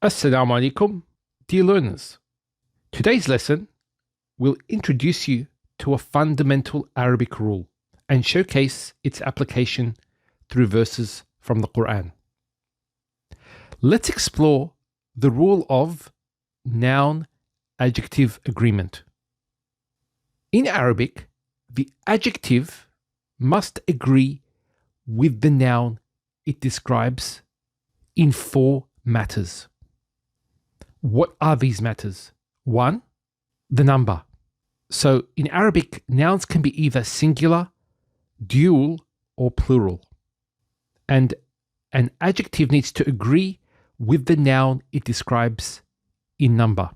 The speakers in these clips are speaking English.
Assalamu alaikum, dear learners. Today's lesson will introduce you to a fundamental Arabic rule and showcase its application through verses from the Quran. Let's explore the rule of noun-adjective agreement. In Arabic, the adjective must agree with the noun it describes in four matters. What are these matters? 1. The number. So in Arabic, nouns can be either singular, dual, or plural. And an adjective needs to agree with the noun it describes in number.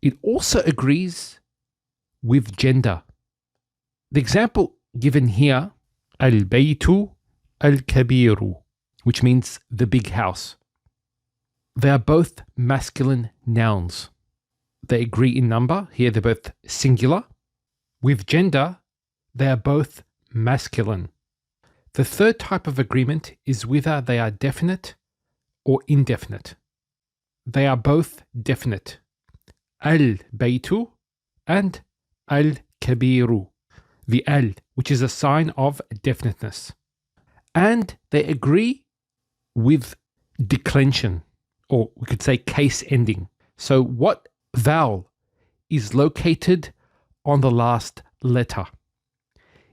It also agrees with gender. The example given here, al-baytu al-kabiru, which means the big house. They are both masculine nouns. They agree in number. Here they're both singular. With gender, they are both masculine. The third type of agreement is whether they are definite or indefinite. They are both definite. Al-baytu and al-kabiru. The al, which is a sign of definiteness. And they agree with declension, or we could say case ending. So what vowel is located on the last letter?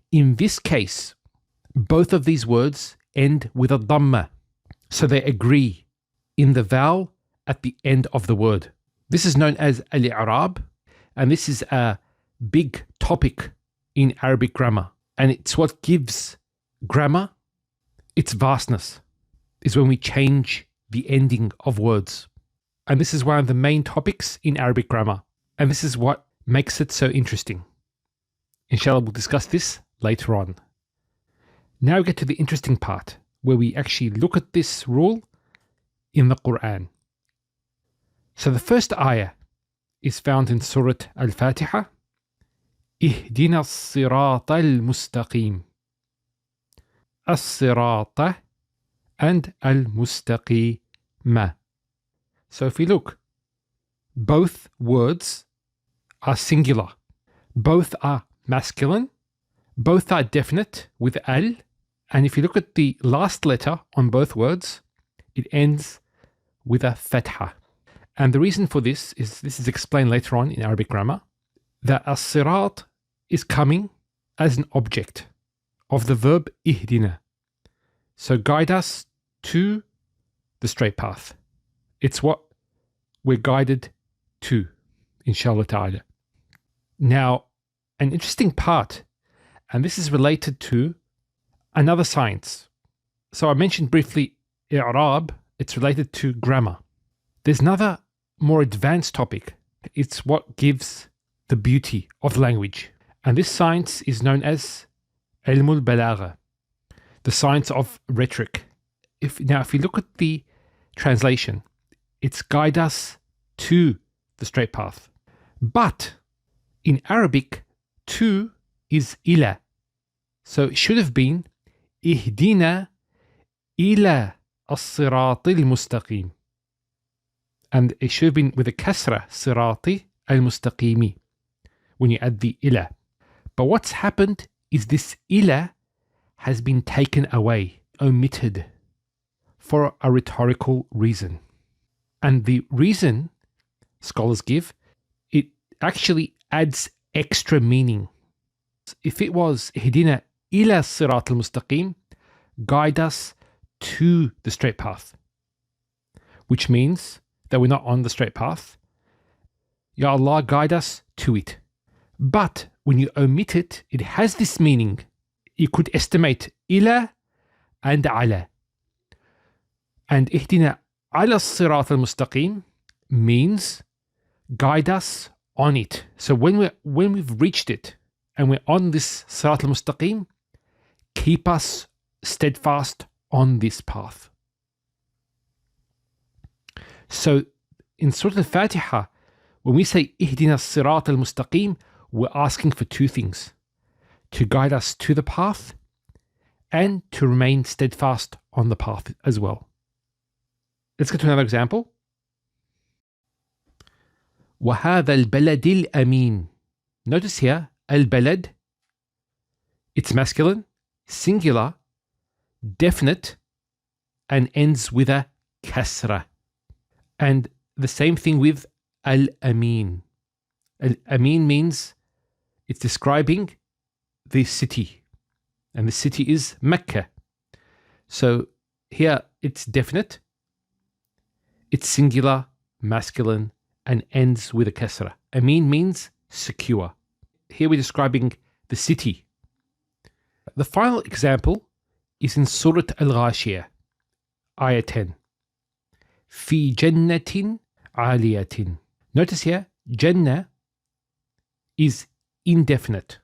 In this case, both of these words end with a dhamma. So they agree in the vowel at the end of the word. This is known as al-i'rab, and this is a big topic in Arabic grammar. And it's what gives grammar its vastness, is when we change the ending of words. And this is one of the main topics in Arabic grammar. And this is what makes it so interesting. Inshallah, we'll discuss this later on. Now we get to the interesting part, where we actually look at this rule in the Quran. So the first ayah is found in Surah Fatiha. Ihdina as-sirata al-mustaqim. As-sirata and al-mustaqima. So if we look, both words are singular. Both are masculine. Both are definite with al. And if you look at the last letter on both words, it ends with a fatha. And the reason for this is explained later on in Arabic grammar, that as-sirat is coming as an object of the verb ihdina. So guide us to the straight path. It's what we're guided to, inshallah ta'ala. Now, an interesting part, and this is related to another science. So I mentioned briefly i'rab, it's related to grammar. There's another more advanced topic. It's what gives the beauty of language. And this science is known as ilmul balagha, the science of rhetoric. If you look at the translation, it's guide us to the straight path. But in Arabic, to is ila. So it should have been ihdina ila as-sirati al-mustaqim. And it should have been with a kasra, sirati al-mustaqimi, when you add the ila. But what's happened is this ila has been taken away, omitted, for a rhetorical reason. And the reason scholars give, it actually adds extra meaning. If it was ihdina ila sirat al-mustaqim, guide us to the straight path, which means that we're not on the straight path. Ya Allah, guide us to it. But when you omit it, it has this meaning. You could estimate ila and ala. And ihdina ala sirat al-mustaqim means guide us on it. So when we've reached it and we're on this sirat al-mustaqim, keep us steadfast on this path. So in Surah Fatiha, when we say ihdina sirat al-mustaqim, we're asking for two things: to guide us to the path and to remain steadfast on the path as well. Let's get to another example. وهذا البلد الأمين. Notice here, البلد, it's masculine, singular, definite, and ends with a kasra. And the same thing with al-amin. Al-amin means it's describing the city, and the city is Mecca. So here it's definite, it's singular, masculine, and ends with a kasra. Amin means secure. Here we're describing the city. The final example is in Surah Al-Ghashiyah, Ayah 10. في جنة عالية. Notice here, Jannah is indefinite.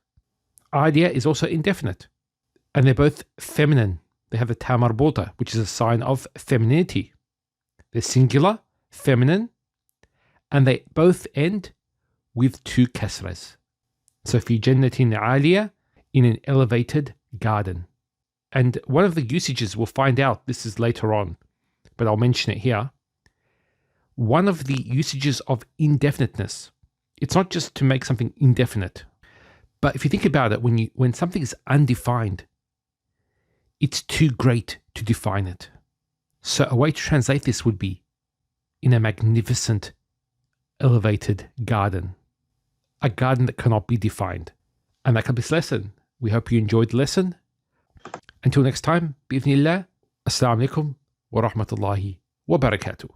Aliyah is also indefinite. And they're both feminine. They have the ta marbuta, which is a sign of femininity. They're singular, feminine, and they both end with two kasras. So في جنة عالية, in an elevated garden. And one of the usages, we'll find out, this is later on, but I'll mention it here. One of the usages of indefiniteness, it's not just to make something indefinite, but if you think about it, when something is undefined, it's too great to define it. So a way to translate this would be in a magnificent, elevated garden. A garden that cannot be defined. And that completes this lesson. We hope you enjoyed the lesson. Until next time, بإذن الله, Assalamu alaikum wa rahmatullahi wa barakatuh.